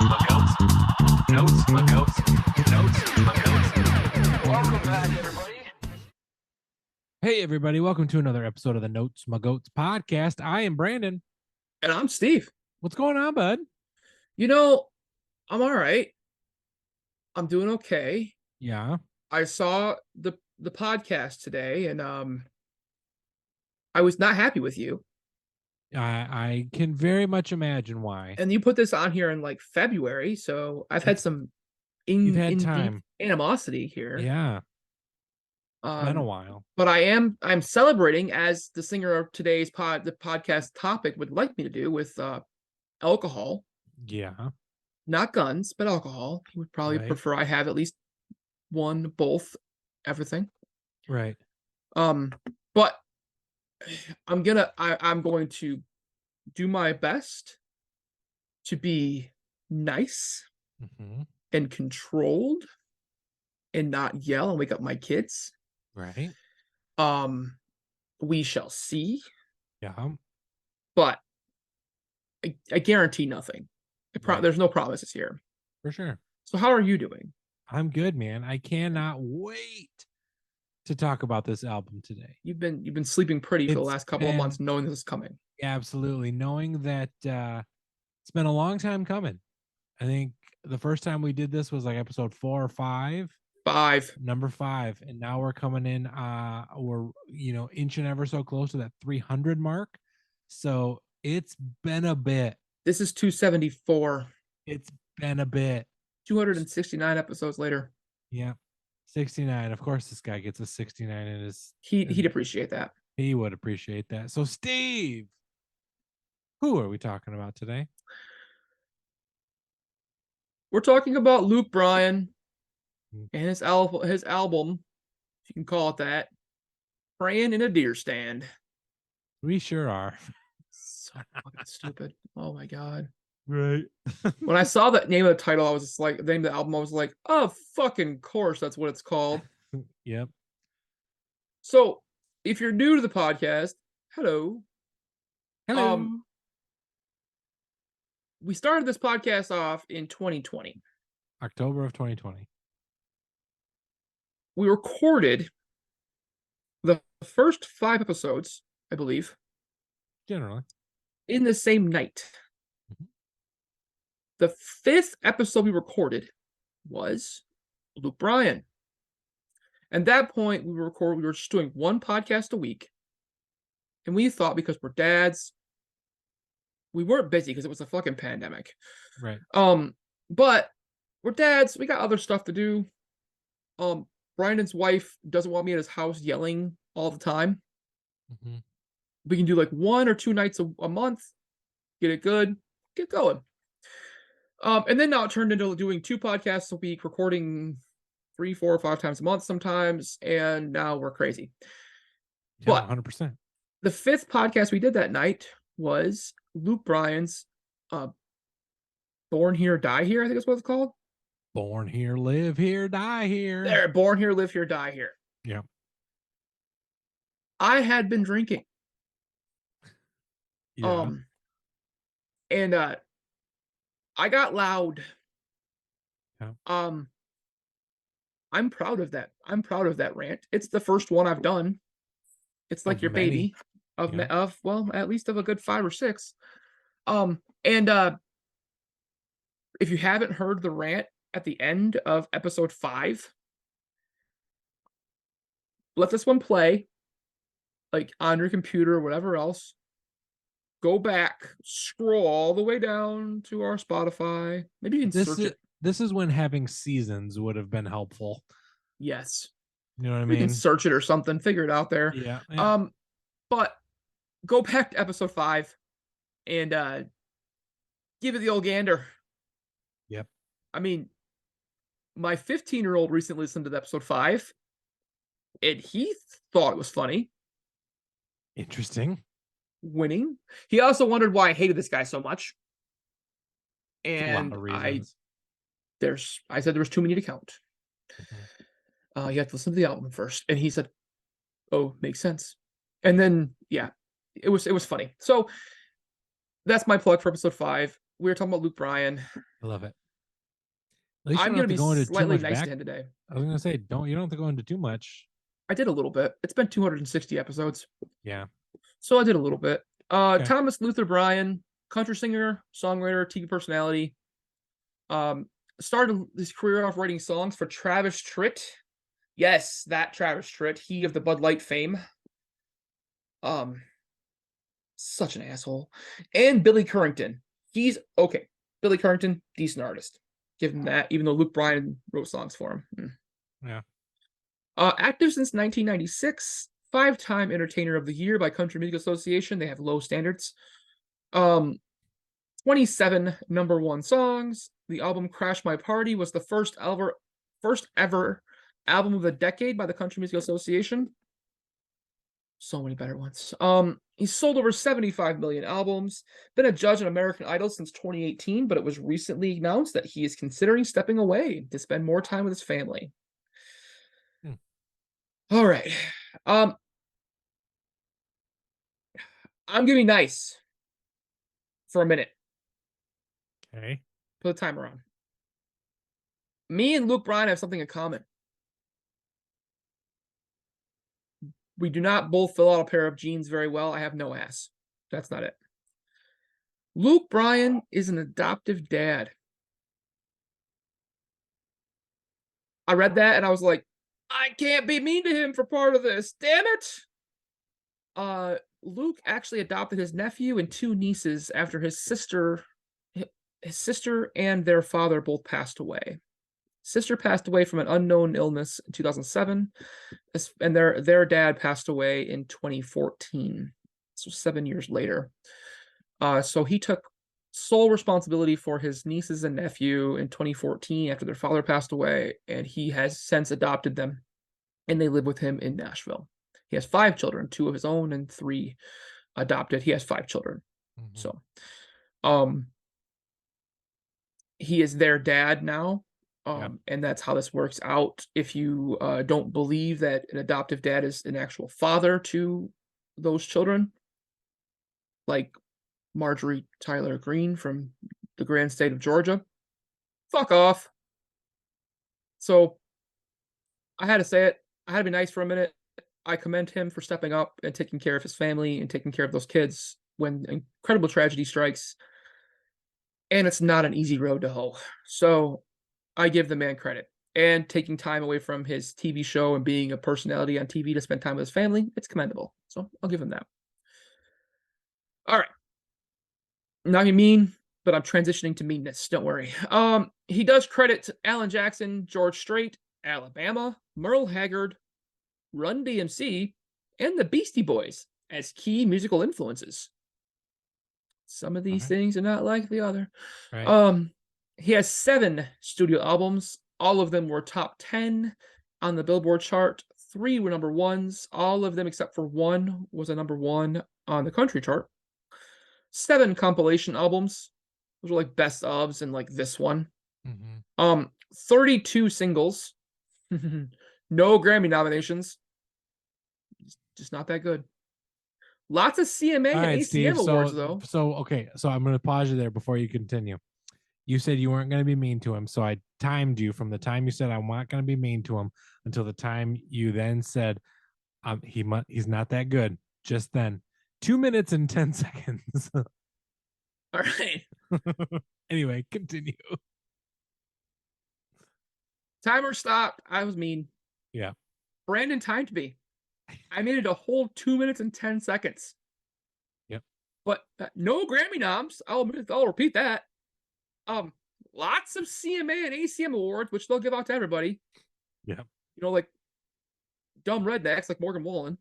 my goats. Notes, my goats. Notes, my goats. Welcome back, everybody. Hey, everybody. Welcome to another episode of the Notes My Goats podcast. I am Brandon. And I'm Steve. What's going on, bud? You know, I'm all right. I'm doing okay. Yeah. I saw the podcast today, and I was not happy with you. I can very much imagine why. And you put this on here in like February, so I've had some You've had deep time. animosity here. Yeah. It's been a while. But I'm celebrating, as the singer of today's the podcast topic would like me to do, with alcohol. Yeah. Not guns, but alcohol. He would probably prefer I have at least one, both, everything. Right. But I'm going to do my best to be nice and controlled and not yell and wake up my kids. Right. We shall see. Yeah. But I guarantee nothing. Right. There's no promises here. For sure. So how are you doing? I'm good, man. I cannot wait to talk about this album today. You've been sleeping pretty for the last couple of months, knowing this is coming. Absolutely. Knowing that it's been a long time coming. I think the first time we did this was like episode 4 or 5. Number 5. And now we're coming in, we're, inching ever so close to that 300 mark. So it's been a bit. This is 274. It's been a bit. 269 episodes later. Yeah. 69. Of course, this guy gets a 69 in his. He'd appreciate that. He would appreciate that. So, Steve, who are we talking about today? We're talking about Luke Bryan and his album, if you can call it that, Prayin in a Deer Stand. We sure are. So fucking stupid. Oh my god. Right. When I saw the name of the title, I was just like, the name of the album, I was like, oh, fucking course, that's what it's called. Yep. So, if you're new to the podcast, hello. Hello. We started this podcast off in 2020. October of 2020. We recorded the first 5 episodes, I believe. Generally. In the same night. The 5th episode we recorded was Luke Bryan. At that point, we were just doing one podcast a week. And we thought, because we're dads, we weren't busy because it was a fucking pandemic. Right. But we're dads, we got other stuff to do. Brandon's wife doesn't want me at his house yelling all the time. We can do like 1 or 2 nights a month, get it good, get going. And then now it turned into doing 2 podcasts a week, recording 3, 4, or 5 times a month sometimes, and now we're crazy. Yeah, but 100%. The 5th podcast we did that night was Luke Bryan's Born Here, Die Here, I think that's what it's called. Born Here, Live Here, Die Here. There, Born Here, Live Here, Die Here. Yeah. I had been drinking. Yeah. And I got loud. Yeah. I'm proud of that. I'm proud of that rant. It's the first one I've done. It's like your baby of at least of a good 5 or 6. And if you haven't heard the rant at the end of episode 5, let this one play, like on your computer or whatever else. Go back, scroll all the way down to our Spotify. Maybe you can search it. This is when having seasons would have been helpful. Yes. You know what I mean? You can search it or something, figure it out there. Yeah. But go back to episode 5 and give it the old gander. Yep. I mean, my 15-year-old recently listened to episode 5, and he thought it was funny. Interesting. Winning. He also wondered why I hated this guy so much. And I said there was too many to count. You have to listen to the album first. And he said, oh, makes sense. And then, yeah, it was funny. So that's my plug for episode 5. We were talking about Luke Bryan. I love it. At least I'm you don't gonna have to be go into too slightly much nice back. to him today. I was gonna say, you don't have to go into too much. I did a little bit. It's been 260 episodes. Yeah. So I did a little bit. Okay. Thomas Luther Bryan, country singer, songwriter, TV personality. Started his career off writing songs for Travis Tritt. Yes, that Travis Tritt, he of the Bud Light fame. Such an asshole. And Billy Currington. He's okay. Billy Currington, decent artist. Give him that, even though Luke Bryan wrote songs for him. Yeah. Active since 1996, 5-time Entertainer of the Year by Country Music Association. They have low standards. 27 number one songs. The album Crash My Party was the first ever album of the decade by the Country Music Association. So many better ones. He's sold over 75 million albums, been a judge on American Idol since 2018, but it was recently announced that he is considering stepping away to spend more time with his family. All right. I'm gonna be nice for a minute. Okay. Put the timer on. Me and Luke Bryan have something in common. We do not both fill out a pair of jeans very well. I have no ass. That's not it. Luke Bryan is an adoptive dad. I read that and I was like, I can't be mean to him for part of this. Damn it. Luke actually adopted his nephew and 2 nieces after his sister and their father both passed away. Sister passed away from an unknown illness in 2007, and their dad passed away in 2014. So 7 years later. So he took sole responsibility for his nieces and nephew in 2014 after their father passed away, and he has since adopted them, and they live with him in Nashville. He has 5 children, 2 of his own and 3 adopted. He has 5 children. Mm-hmm. So, he is their dad now. And that's how this works out. If you don't believe that an adoptive dad is an actual father to those children, like Marjorie Tyler Greene from the grand state of Georgia, fuck off. So I had to say it. I had to be nice for a minute. I commend him for stepping up and taking care of his family and taking care of those kids when incredible tragedy strikes. And it's not an easy road to hoe. So I give the man credit. And taking time away from his TV show and being a personality on TV to spend time with his family, it's commendable. So I'll give him that. All right. I'm not gonna be mean, but I'm transitioning to meanness. Don't worry. He does credit Alan Jackson, George Strait, Alabama, Merle Haggard, Run DMC, and the Beastie Boys as key musical influences. Some of these things are not like the other. Right. He has 7 studio albums. All of them were top 10 on the Billboard chart. 3 were number ones. All of them except for 1 was a number 1 on the country chart. 7 compilation albums. Those are like best ofs and like this one. Mm-hmm. 32 singles. No Grammy nominations. Just not that good. Lots of CMA and ACM Steve, awards, though. So, okay. So I'm going to pause you there before you continue. You said you weren't going to be mean to him. So I timed you from the time you said I'm not going to be mean to him until the time you then said he's not that good. Just then. 2 minutes and 10 seconds. All right. Anyway, continue. Timer stopped. I was mean. Yeah. Brandon timed me. I made it a whole 2 minutes and 10 seconds. Yep. But no Grammy noms. I'll repeat that. Lots of CMA and ACM awards, which they'll give out to everybody. Yeah. You know, like dumb rednecks like Morgan Wallen.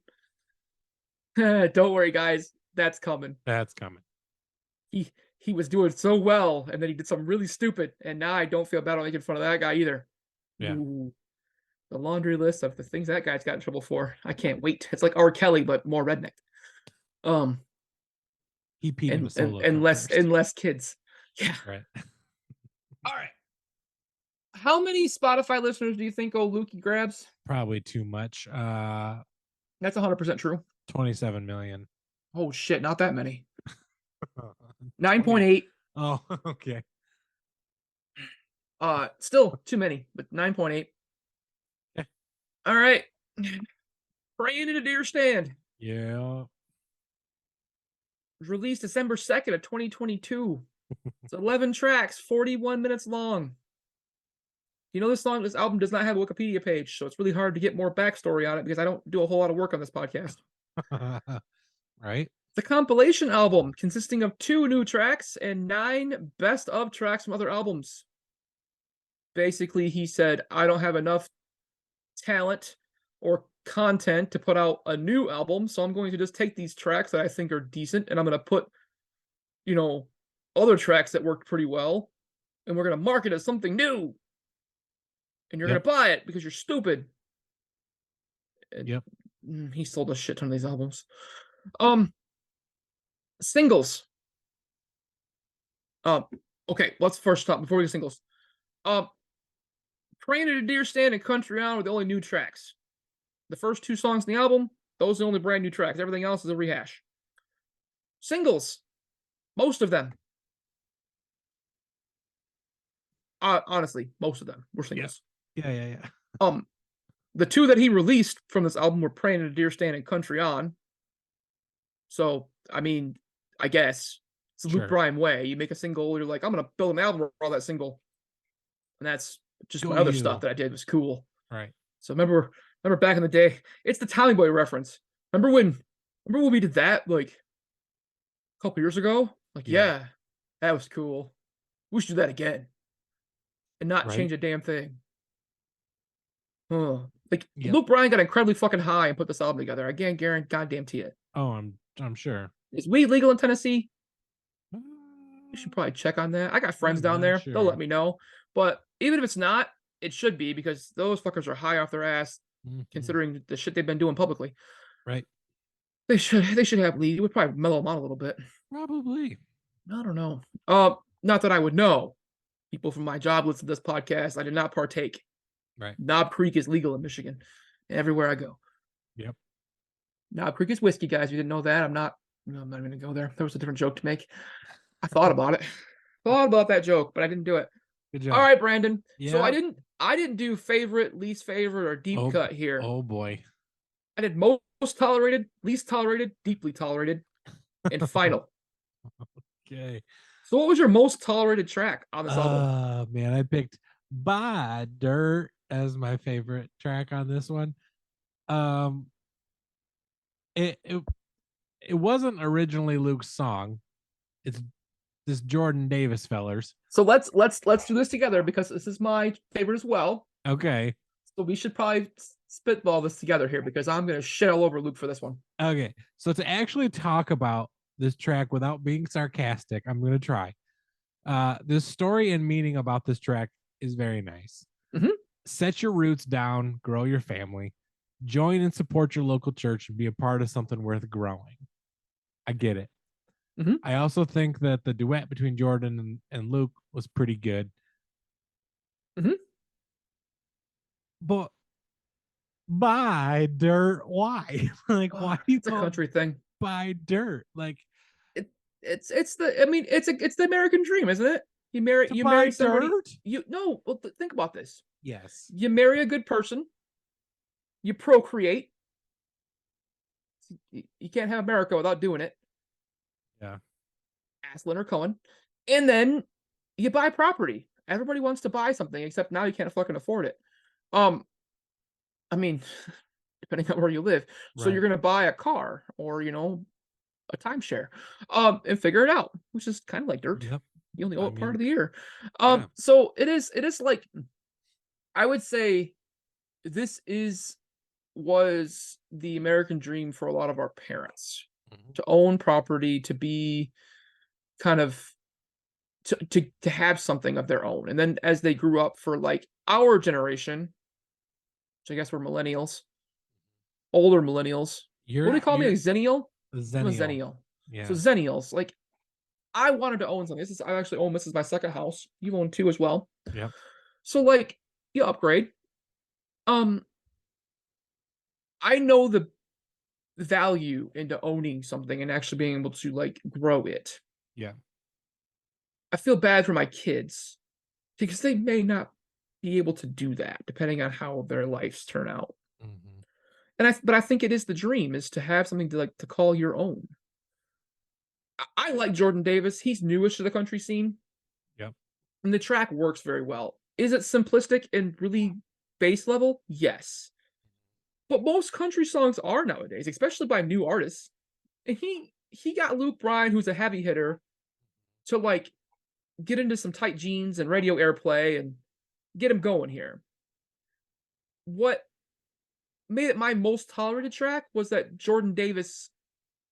Don't worry, guys. That's coming. That's coming. He was doing so well, and then he did something really stupid, and now I don't feel bad on making fun of that guy either. Yeah. Ooh, the laundry list of the things that guy's got in trouble for. I can't wait. It's like R. Kelly, but more redneck. He peed in a solo and less kids. Yeah. Right. All right. How many Spotify listeners do you think old Lukey grabs? Probably too much. That's 100% true. 27 million. Oh shit, not that many. 9.8. Oh, okay. Still too many, but 9.8. Yeah. All right. Prayin in a Deer Stand. Yeah. It was released December 2nd of 2022. It's 11 tracks, 41 minutes long. You know, this album does not have a Wikipedia page, so it's really hard to get more backstory on it because I don't do a whole lot of work on this podcast. Right. The compilation album consisting of 2 new tracks and 9 best of tracks from other albums. Basically, he said, I don't have enough talent or content to put out a new album, so I'm going to just take these tracks that I think are decent and I'm going to put, other tracks that worked pretty well, and we're going to market it as something new. And you're going to buy it because you're stupid. And he sold a shit ton of these albums. Singles. Okay, let's first stop before we get singles. Prayin in a Deer Stand and Country On were the only new tracks. The first 2 songs in the album, those are the only brand new tracks. Everything else is a rehash. Singles. Most of them. Honestly, most of them were singles. Yeah. The 2 that he released from this album were Prayin in a Deer Stand and Country On. So, I mean, I guess it's the Luke Bryan way. You make a single, you're like, I'm going to build an album around that single. And that's just my other stuff that I did was cool. Right. So remember back in the day, it's the Tommy Boy reference. Remember when we did that like a couple years ago? Like, yeah, that was cool. We should do that again. And not change a damn thing. Luke Bryan got incredibly fucking high and put this album together. I can't guarantee it. Oh, I'm sure. Is weed legal in Tennessee? You should probably check on that. I got friends down there. Sure. They'll let me know. But even if it's not, it should be because those fuckers are high off their ass, considering the shit they've been doing publicly. Right. They should have weed. It would probably mellow them out a little bit. Probably. I don't know. Not that I would know. People from my job listen to this podcast. I did not partake. Right. Knob Creek is legal in Michigan. Everywhere I go. Yep. Knob Creek is whiskey, guys. You didn't know that. I'm not even going to go there. There was a different joke to make. I thought about it. Thought about that joke, but I didn't do it. Good job. All right, Brandon. Yeah. So I didn't do favorite, least favorite, or deep cut here. Oh boy. I did most tolerated, least tolerated, deeply tolerated, and final. Okay. So what was your most tolerated track on this album? Man, I picked By Dirt as my favorite track on this one. It wasn't originally Luke's song. It's this Jordan Davis fellers. So let's do this together because this is my favorite as well. Okay. So we should probably spitball this together here because I'm gonna shit all over Luke for this one. Okay. So to actually talk about this track without being sarcastic, I'm gonna try. The story and meaning about this track is very nice. Mm-hmm. Set your roots down, grow your family, join and support your local church, and be a part of something worth growing. I get it. Mm-hmm. I also think that the duet between Jordan and Luke was pretty good. Mm-hmm. But By Dirt, why? Like, why do you it's a country thing? By Dirt, like it's the American dream, isn't it? You marry somebody. Well, think about this. Yes. You marry a good person. You procreate. You can't have America without doing it. Yeah. Aslan or Cohen. And then you buy property. Everybody wants to buy something, except now you can't fucking afford it. I mean, depending on where you live. Right. So you're gonna buy a car or a timeshare. And figure it out, which is kind of like dirt. Yep. You only owe it part of the year. So it is like, I would say this was the American dream for a lot of our parents. Mm-hmm. To own property, to be kind of to have something of their own. And then as they grew up, for like our generation, which I guess we're millennials, older millennials. What do they call me? A Zennial? I'm a Zennial. Yeah. So Zennials, like, I wanted to own something. I actually own, this is my second house. You own 2 as well. Yeah. So like, you upgrade. I know the value into owning something and actually being able to like grow it. Yeah. I feel bad for my kids because they may not be able to do that depending on how their lives turn out. But I think it is the dream is to have something to call your own. I like Jordan Davis. He's newish to the country scene. Yep. And the track works very well. Is it simplistic and really base level? Yes. But most country songs are nowadays, especially by new artists. And he got Luke Bryan, who's a heavy hitter, to like get into some tight jeans and radio airplay and get him going here. What made it my most tolerated track was that Jordan Davis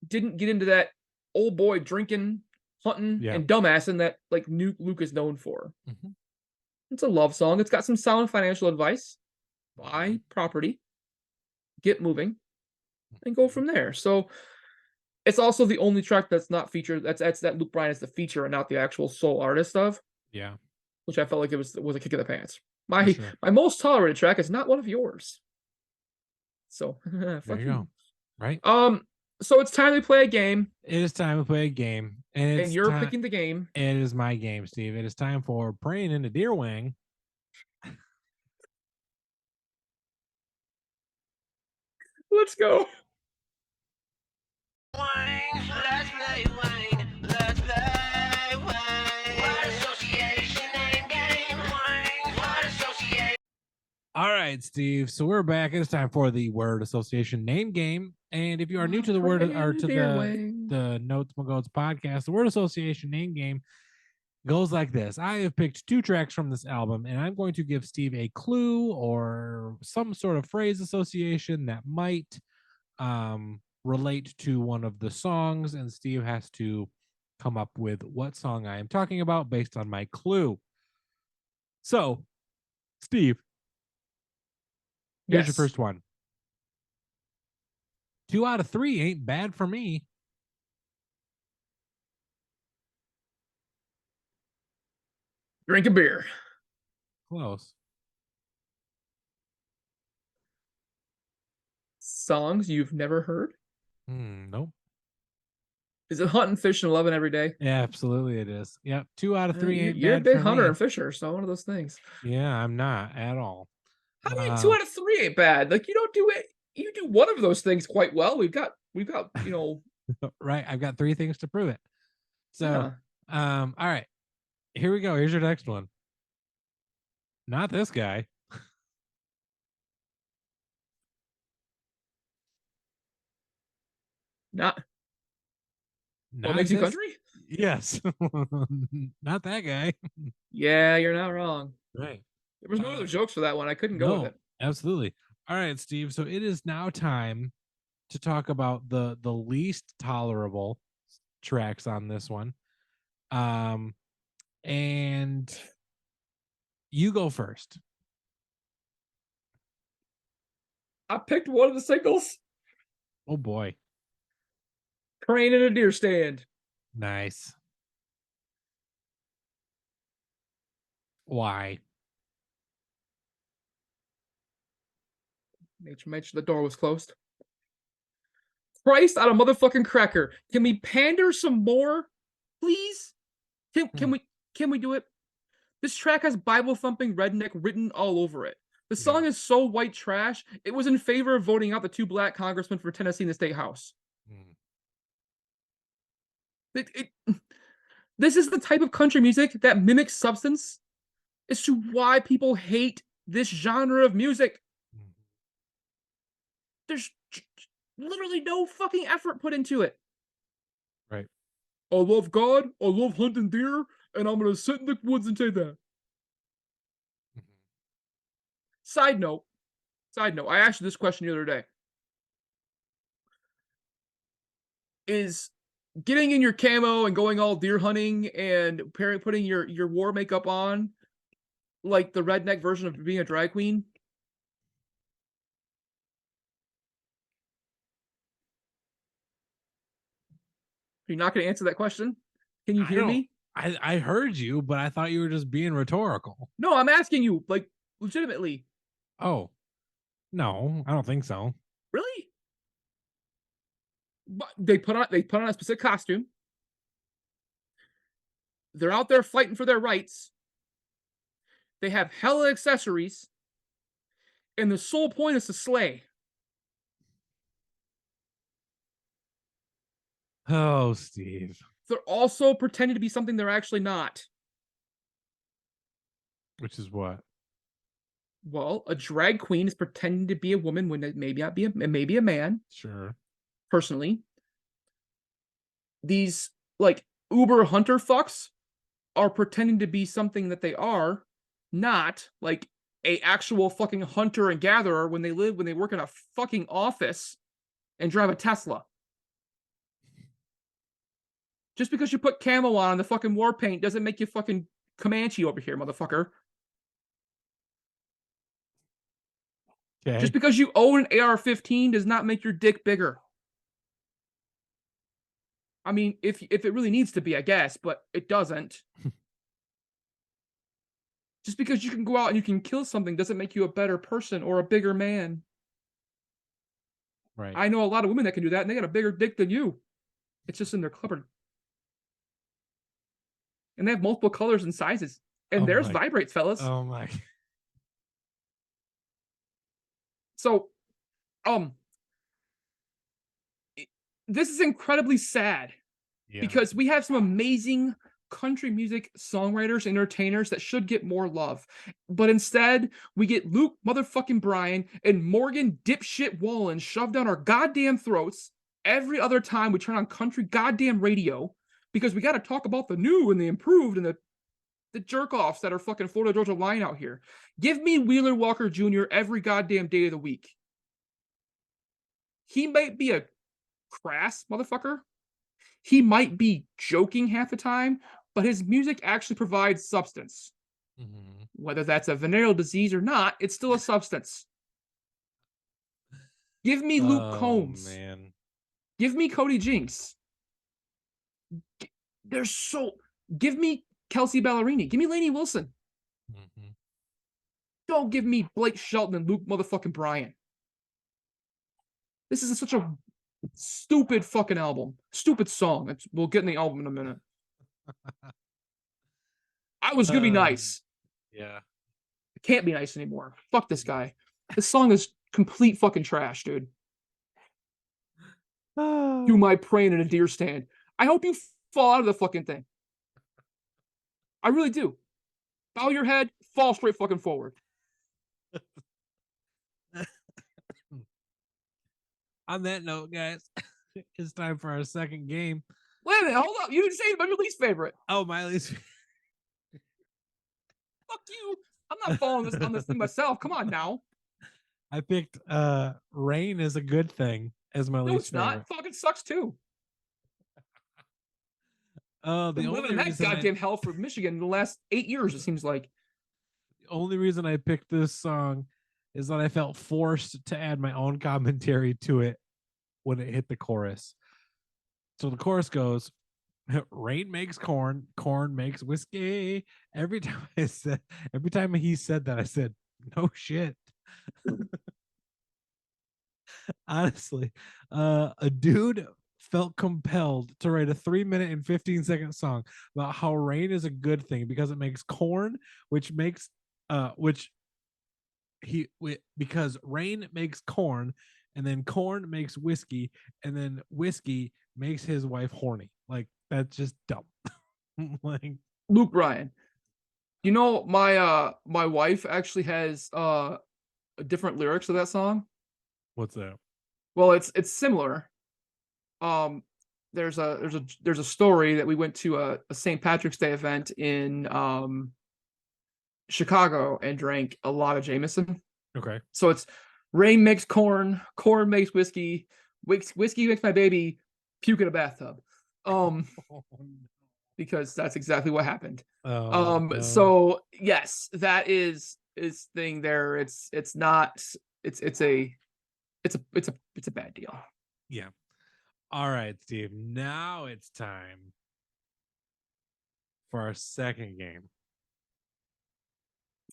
didn't get into that old boy drinking, hunting, and dumbassing that like Luke is known for. It's a love song. It's got some sound financial advice. Buy property, get moving, and go from there. So it's also the only track that's not featured. That's that Luke Bryan is the feature and not the actual sole artist of. Yeah. Which I felt like it was a kick in the pants. My most tolerated track is not one of yours. So there you go. Right. So it's time to play a game. It is time to play a game. And you're picking the game. It is my game, Steve. It is time for Prayin in the Deer Wing. Let's go. Let's play Wayne. Let's play Wayne. Word association name game. Word association. All right, Steve. So we're back. It's time for the word association name game. And if you are new to the word or to the Notes McGoats podcast, the word association name game goes like this. I have picked 2 tracks from this album, and I'm going to give Steve a clue or some sort of phrase association that might relate to one of the songs, and Steve has to come up with what song I am talking about based on my clue. So, Steve, here's your first one. 2 out of 3 ain't bad for me. Drink a beer. Close. Songs you've never heard? Nope. Is it hunting, fishing, loving every day? Yeah, absolutely it is. Yep. 2 out of 3 ain't bad. You're a big hunter me. and fisher, so one of those things. Yeah, I'm not at all. How do you 2 out of 3 ain't bad? Like you don't do it. You do one of those things quite well. We've got right. I've got 3 things to prove it. So all right. Here we go. Here's your next one. Not this guy. Not what makes you country? Yes. Not that guy. Yeah, you're not wrong. Right. There was no other jokes for that one. I couldn't go with it. Absolutely. All right, Steve. So it is now time to talk about the least tolerable tracks on this one. And you go first. I picked one of the singles. Oh boy. Prayin in a deer stand. Nice. Why? Make sure the door was closed. Christ on a motherfucking cracker. Can we pander some more, please? Can we do it? This track has Bible thumping redneck written all over it. The song is so white trash. It was in favor of voting out the 2 black congressmen for Tennessee in the state house. This is the type of country music that mimics substance as to why people hate this genre of music. There's literally no fucking effort put into it. Right. I love God, I love hunting deer, and I'm going to sit in the woods and say that. Side note, I asked you this question the other day. Is getting in your camo and going all deer hunting and putting your war makeup on like the redneck version of being a drag queen? Are you not going to answer that question? Can you hear me? I heard you, but I thought you were just being rhetorical. No, I'm asking you, like, legitimately. Oh, no, I don't think so. Really? But they put on a specific costume. They're out there fighting for their rights. They have hella accessories, and the sole point is to slay. Oh, Steve. They're also pretending to be something they're actually not. Which is what? Well, a drag queen is pretending to be a woman when it may be a man. Sure. Personally, these like Uber hunter fucks are pretending to be something that they are not, like a actual fucking hunter and gatherer when they work in a fucking office and drive a Tesla. Just because you put camo on the fucking war paint doesn't make you fucking Comanche over here, motherfucker. Okay. Just because you own an AR-15 does not make your dick bigger. I mean, if it really needs to be, I guess, but it doesn't. Just because you can go out and you can kill something doesn't make you a better person or a bigger man. Right. I know a lot of women that can do that, and they got a bigger dick than you. It's just in their cupboard. And they have multiple colors and sizes. And theirs vibrates, fellas. Oh my. So, this is incredibly sad because we have some amazing country music songwriters, entertainers that should get more love. But instead, we get Luke motherfucking Bryan and Morgan dipshit Wallen shoved down our goddamn throats every other time we turn on country goddamn radio because we got to talk about the new and the improved and the jerk-offs that are fucking Florida Georgia Line out here. Give me Wheeler Walker Jr. every goddamn day of the week. He might be a crass motherfucker. He might be joking half the time, but his music actually provides substance. Mm-hmm. Whether that's a venereal disease or not, it's still a substance. Give me Luke Combs. Man. Give me Cody Jinks. Give me Kelsey Ballerini. Give me Lainey Wilson. Mm-hmm. Don't give me Blake Shelton and Luke motherfucking Bryan. This is such a stupid fucking album. Stupid song. We'll get in the album in a minute. I was gonna be nice. Yeah. I can't be nice anymore. Fuck this guy. This song is complete fucking trash, dude. Do my praying in a deer stand. I hope you fall out of the fucking thing. I really do. Bow your head, fall straight fucking forward. On that note, guys, it's time for our second game. Wait a minute, hold up. You didn't say about your least favorite. Oh, my least favorite. Fuck you. I'm not following on this thing myself. Come on now. I picked Rain is a Good Thing as my least favorite. No, it's not. Fucking sucks too. The living in that goddamn hell for Michigan in the last 8 years, it seems like. The only reason I picked this song is that I felt forced to add my own commentary to it when it hit the chorus. So the chorus goes, rain makes corn, corn makes whiskey. Every time he said that, I said, no shit. Honestly, a dude felt compelled to write a 3-minute and 15-second song about how rain is a good thing because it makes corn, because rain makes corn, and then corn makes whiskey, and then whiskey makes his wife horny. Like, that's just dumb. Like, Luke Bryan. You know, my wife actually has different lyrics to that song. What's that? Well, it's similar. There's a story that we went to a St. Patrick's Day event in Chicago and drank a lot of Jameson. Okay. So it's rain makes corn, corn makes whiskey, whiskey makes my baby puke in a bathtub. Because that's exactly what happened. So yes, that is thing there. It's a bad deal. Yeah. All right, Steve. Now it's time for our second game.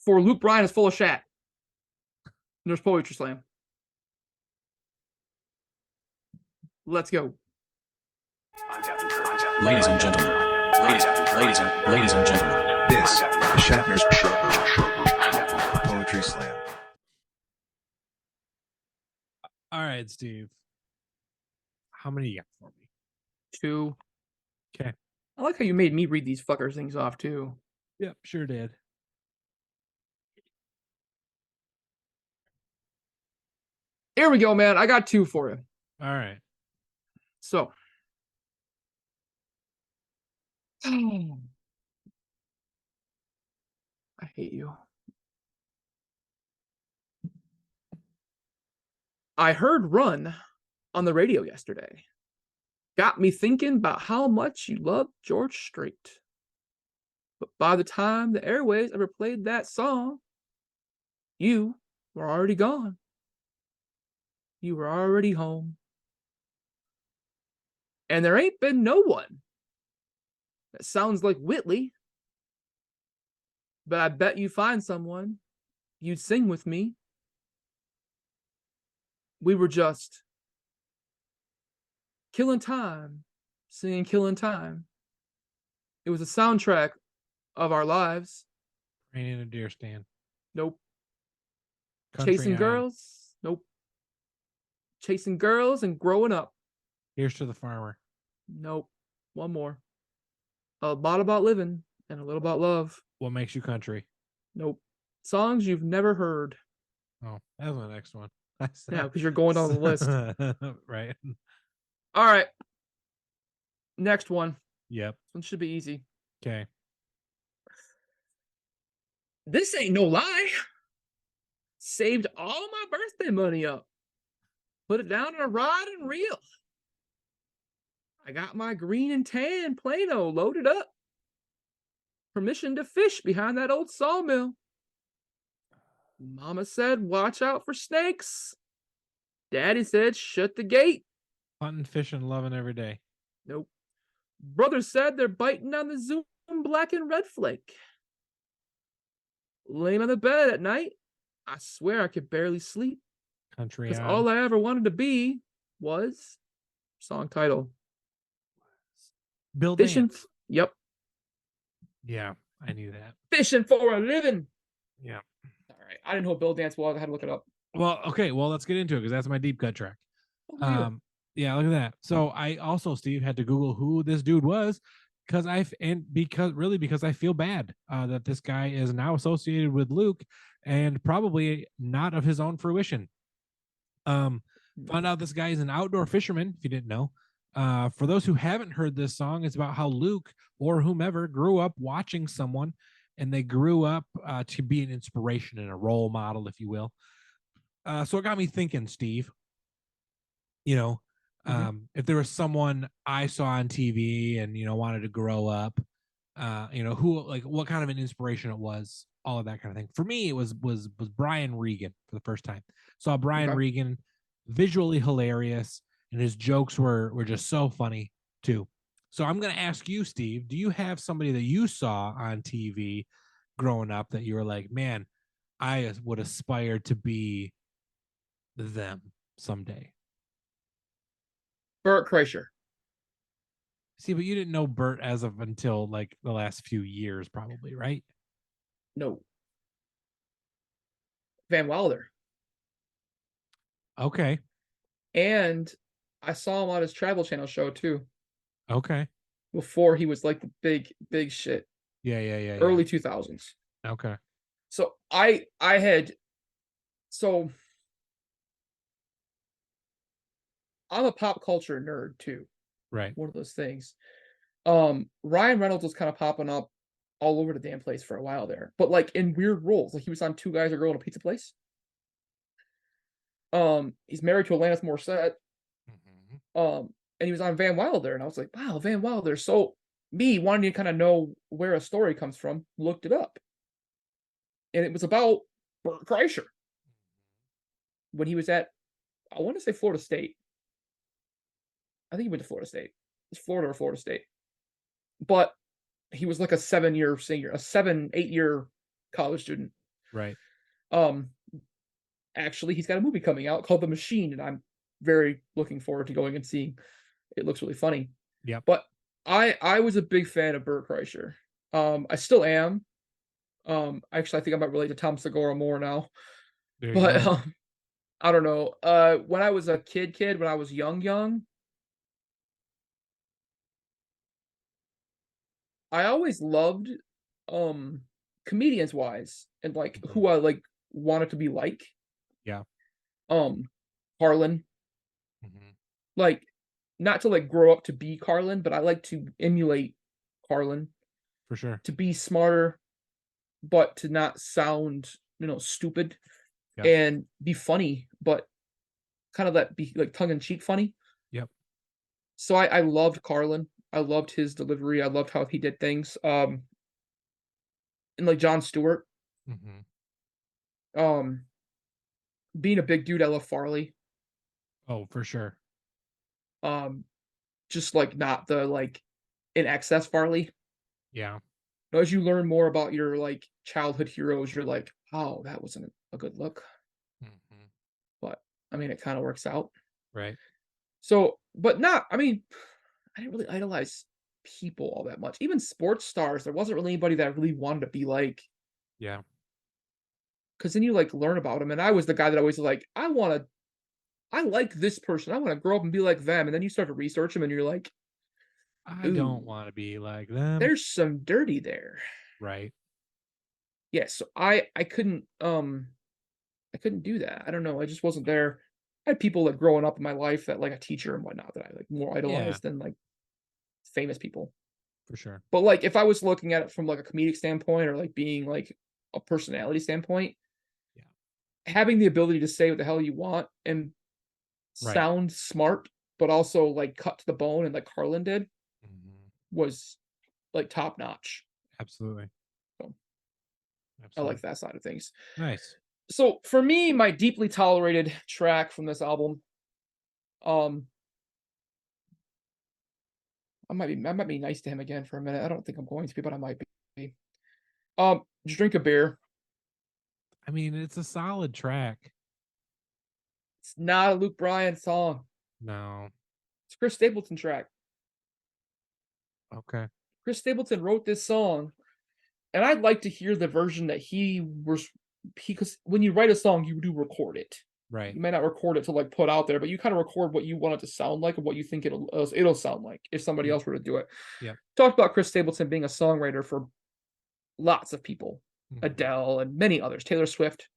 For Luke Bryan is full of shat. There's Poetry Slam. Let's go. Ladies and gentlemen, ladies and gentlemen, this is Shatner's Show. All right, Steve. How many you got for me? 2. Okay. I like how you made me read these fuckers things off too. Yep, sure did. Here we go, man. I got 2 for you. All right. So. I hate you. I heard Run on the radio yesterday. Got me thinking about how much you love George Strait. But by the time the airways ever played that song, you were already gone. You were already home. And there ain't been no one that sounds like Whitley. But I bet you find someone you'd sing with me. We were just killing time, singing Killing Time. It was a soundtrack of our lives. Prayin in a deer stand. Nope. Country Chasing on. girls? Nope. Chasing girls and growing up? Here's to the farmer. Nope. One more. A lot about living and a little about love. What makes you country? Nope. Songs you've never heard. Oh, that's my next one. Yeah, because you're going down the list. Right. All right. Next one. Yep. This one should be easy. Okay. This ain't no lie. Saved all my birthday money up. Put it down on a rod and reel. I got my green and tan Plano loaded up. Permission to fish behind that old sawmill. Mama said, watch out for snakes. Daddy said, shut the gate. Hunting, fishing, loving every day. Nope. Brother said they're biting on the Zoom black and red flake. Laying on the bed at night, I swear I could barely sleep. Country Because on. all I ever wanted to be was song title. Bill Fishing. Dance. Yep. Yeah, I knew that. Fishing for a living. Yeah. All right. I didn't know Bill Dance was. I had to look it up. Well, okay. Well, let's get into it because that's my deep cut track. Yeah, look at that. So I also, Steve, had to Google who this dude was because I feel bad that this guy is now associated with Luke and probably not of his own fruition. Found out this guy is an outdoor fisherman, if you didn't know. For those who haven't heard this song, it's about how Luke or whomever grew up watching someone and they grew up to be an inspiration and a role model, if you will. So it got me thinking, Steve, if there was someone I saw on TV and, wanted to grow up, who, like, what kind of an inspiration it was, all of that kind of thing. For me, it was Bryan Regan for the first time. Saw Bryan Regan, visually hilarious, and his jokes were just so funny too. So I'm going to ask you, Steve, do you have somebody that you saw on TV growing up that you were like, man, I would aspire to be them someday? Bert Kreischer. See, but you didn't know Bert as of until like the last few years, probably, right? No. Van Wilder. Okay. And I saw him on his Travel Channel show too. Okay. Before he was like the big shit. Yeah. Early 2000s. Okay. So I'm a pop culture nerd too. Right. One of those things. Ryan Reynolds was kind of popping up all over the damn place for a while there, but like in weird roles. Like he was on Two Guys, a Girl, and a Pizza Place. He's married to Alanis Morissette. Mm-hmm. And he was on Van Wilder, and I was like, wow, Van Wilder. So me wanting to kind of know where a story comes from, looked it up. And it was about Bert Kreischer. When he was at, I want to say Florida State. I think he went to Florida State. It's Florida or Florida State. But he was like a 7-year senior, a 7-8 year college student. Right. Actually, he's got a movie coming out called The Machine, and I'm very looking forward to going and seeing. It looks really funny. Yeah. But I was a big fan of Bert Kreischer. I still am. Actually, I think I might relate to Tom Segura more now. I don't know. When I was a kid, when I was young, I always loved, comedians wise and like Mhm. who I like wanted to be like. Yeah. Carlin. Mhm. Like, not to like grow up to be Carlin, but I like to emulate Carlin For sure. to be smarter, but to not sound, stupid Yep. and be funny, but kind of that be like tongue in cheek funny. Yep. So I loved Carlin. I loved his delivery. I loved how he did things. And like Jon Stewart. Mhm. Um, being a big dude, I love Farley. Oh, for sure. Um, just like not the like in excess Farley. Yeah. As you learn more about your like childhood heroes, you're like, oh, that wasn't a good look. Mhm. But I mean, it kind of works out. Right. So, but not, I mean, I didn't really idolize people all that much. Even sports stars, there wasn't really anybody that I really wanted to be like. Yeah. Because then you like learn about them. And I was the guy that always like, I like this person. I want to grow up and be like them. And then you start to research them and you're like, I don't ooh, want to be like them. there's some dirty there. Right. Yes. So I couldn't do that. I don't know. I just wasn't there. I had people like growing up in my life that like a teacher and whatnot that I like more Yeah. idolized than like famous people. For sure. But like if I was looking at it from like a comedic standpoint or like being like a personality standpoint, Yeah. having the ability to say what the hell you want and Right. sound smart, but also like cut to the bone and like Carlin did Mhm. was like top notch. Absolutely. So I Absolutely. like that side of things. Nice. So for me, my deeply tolerated track from this album, um, I might be nice to him again for a minute. I don't think I'm going to be, but I might be. Just drink a beer. I mean, it's a solid track. It's not a Luke Bryan song. No. It's a Chris Stapleton track. Okay. Chris Stapleton wrote this song, and I'd like to hear the version that because when you write a song, you do record it. Right. You may not record it to like put out there, but you kind of record what you want it to sound like and what you think it'll sound like if somebody Yep. else were to do it. Yep. Talked about Chris Stapleton being a songwriter for lots of people, Mhm. Adele and many others, Taylor Swift.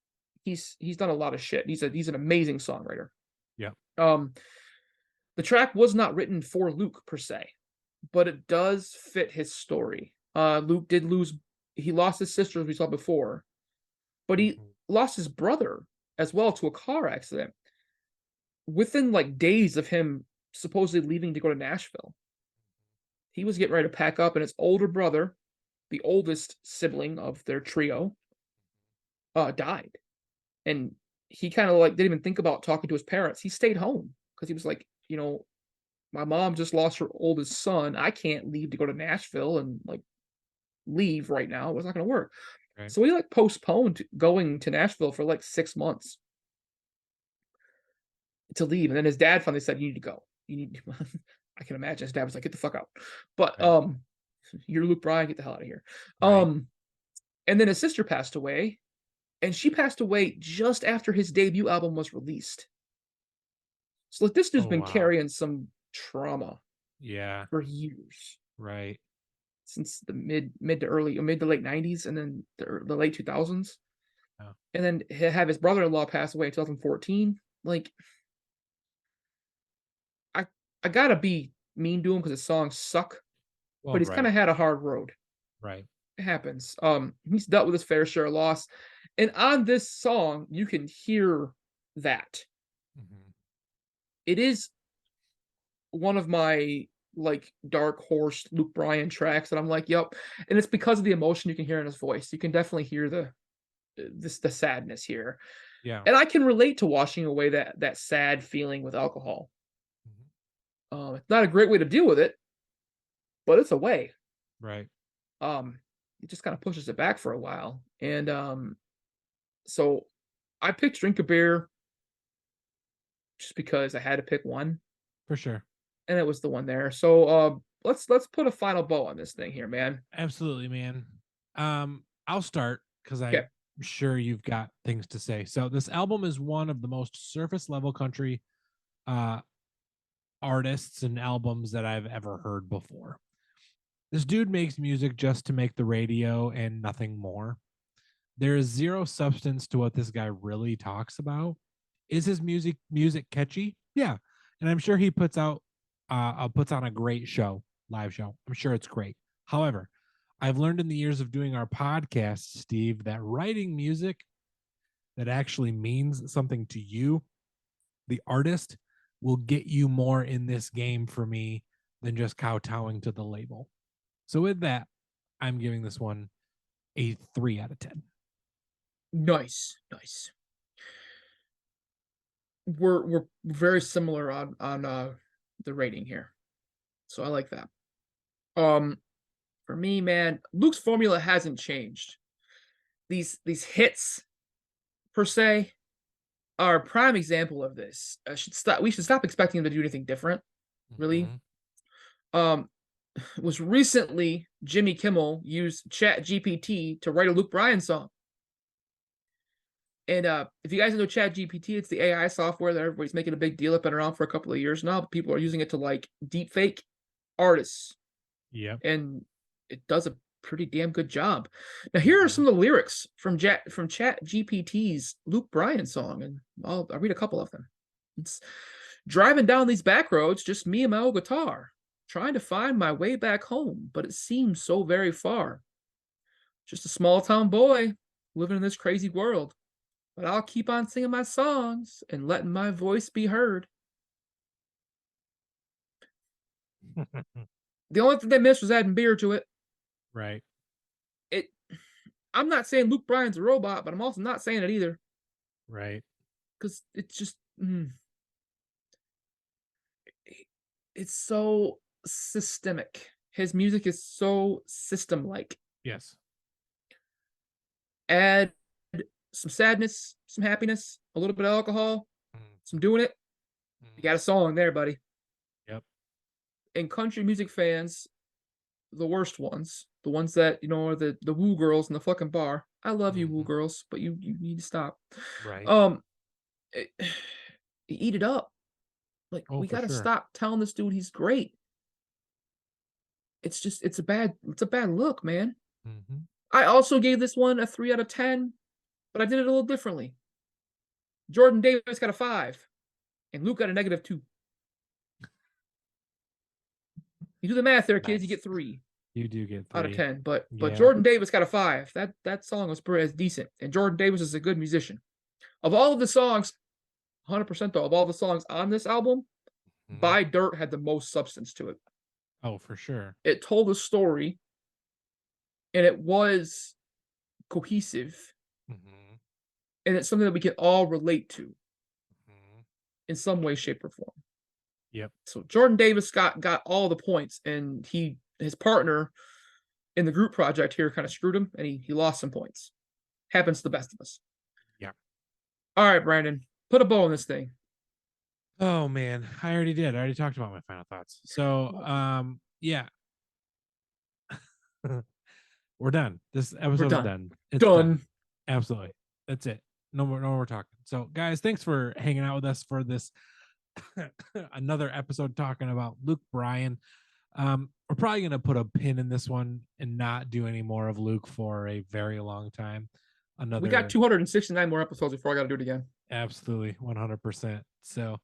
He's done a lot of shit. He's an amazing songwriter. Yeah. The track was not written for Luke per se, but it does fit his story. Luke did he lost his sister as we saw before, but he Mhm. lost his brother as well to a car accident within like days of him supposedly leaving to go to Nashville. He was getting ready to pack up, and his older brother, the oldest sibling of their trio, died. And he kind of like didn't even think about talking to his parents. He stayed home because he was like, my mom just lost her oldest son. I can't leave to go to Nashville and like leave right now. It's not going to work. Right. So he like postponed going to Nashville for like 6 months to leave. And then his dad finally said, "You need to go. You need to." I can imagine his dad was like, "Get the fuck out." But Right. you're Luke Bryan, get the hell out of here. Right. And then his sister passed away, and she passed away just after his debut album was released. So like this dude's Oh, been wow. carrying some trauma Yeah. for years. Right. Since the mid to late 90s and then the late 2000s. Oh. And then have his brother-in-law pass away in 2014. Like I gotta be mean to him because his songs suck, but Well, he's kind right. of had a hard road. Right. It happens. He's dealt with his fair share of loss. And on this song, you can hear that. Mhm. It is one of my like dark horse Luke Bryan tracks that I'm like, yep. And it's because of the emotion you can hear in his voice. You can definitely hear the sadness here. Yeah. And I can relate to washing away that sad feeling with alcohol. Mhm. It's not a great way to deal with it, but it's a way. Right. It just kind of pushes it back for a while. And so I picked Drink a Beer just because I had to pick one, For sure. and it was the one there. So let's put a final bow on this thing here, man. Absolutely, man. I'll start because I Okay. sure you've got things to say. So this album is one of the most surface level country artists and albums that I've ever heard before. This dude makes music just to make the radio and nothing more. There is zero substance to what this guy really talks about. Is his music catchy? Yeah, and I'm sure he puts on a great show, live show. I'm sure it's great. However, I've learned in the years of doing our podcast, Steve, that writing music that actually means something to you, the artist, will get you more in this game for me than just kowtowing to the label. So with that, I'm giving this one a 3 out of 10. Nice. We're very similar on the rating here, so I like that. For me, man, Luke's formula hasn't changed. These hits, per se, are a prime example of this. We should stop expecting him to do anything different. Really. Was recently Jimmy Kimmel used Chat GPT to write a Luke Bryan song. And if you guys know Chat GPT, it's the AI software that everybody's making a big deal. It's been around for a couple of years now, but people are using it to like deep fake artists. Yep. And it does a pretty damn good job. Now here are some of the lyrics from Chat GPT's Luke Bryan song, and I'll read a couple of them. It's driving down these back roads, just me and my old guitar, trying to find my way back home, but it seems so very far. Just a small town boy living in this crazy world. But I'll keep on singing my songs and letting my voice be heard. The only thing they missed was adding beer to it. Right. I'm not saying Luke Bryan's a robot, but I'm also not saying it either. Right. Because it's just... it's so systemic. His music is so system-like. Yes. Add some sadness, some happiness, a little bit of alcohol, some doing it. You got a song there, buddy. Yep. And country music fans, the worst ones, the ones that, are the woo girls in the fucking bar. I love you, woo girls, but you need to stop. Right. Eat it up. Like, we got to stop telling this dude he's great. It's a bad look, man. I also gave this one a 3 out of 10, but I did it a little differently. Jordan Davis got a 5, and Luke got a -2. You do the math there, kids. You get 3. You do get 3 out of 10, but Jordan Davis got a 5. That song was pretty decent, and Jordan Davis is a good musician. Of all of the songs, 100% though, of all the songs on this album, Buy Dirt had the most substance to it. Oh, for sure. It told a story, and it was cohesive, and it's something that we can all relate to in some way, shape, or form. Yep. So Jordan Davis got all the points, and his partner in the group project here kind of screwed him, and he lost some points. Happens to the best of us. Yeah. All right, Brandon, put a bow on this thing. Oh man, I already did. I already talked about my final thoughts. So, yeah. We're done. This episode is done. It's done. Absolutely. That's it. No more talking. So, guys, thanks for hanging out with us for this another episode talking about Luke Bryan. We're probably going to put a pin in this one and not do any more of Luke for a very long time. We got 269 more episodes before I got to do it again. Absolutely. 100%. So,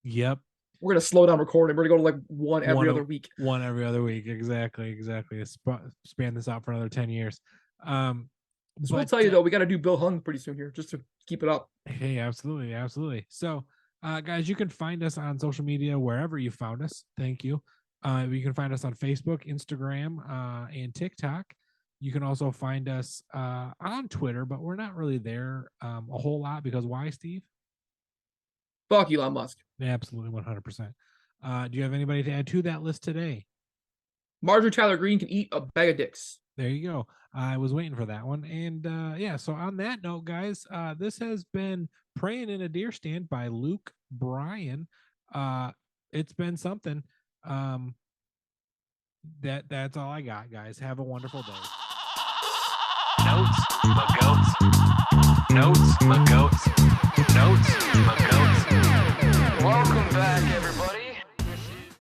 yep. We're going to slow down recording. We're going to go to like one every other week. One every other week. Exactly. Span this out for another 10 years. So I'll tell you though, we got to do Bill Hung pretty soon here just to keep it up. Hey, absolutely. So, guys, you can find us on social media wherever you found us. Thank you. You can find us on Facebook, Instagram, and TikTok. You can also find us on Twitter, but we're not really there a whole lot because why, Steve? Fuck Elon Musk. Absolutely, 100%. Do you have anybody to add to that list today? Marjorie Taylor Greene can eat a bag of dicks. There you go. I was waiting for that one. And yeah, so on that note, guys, this has been Prayin in a Deer Stand by Luke Bryan. It's been something. That's all I got, guys. Have a wonderful day. Notes my goats, notes, my goats.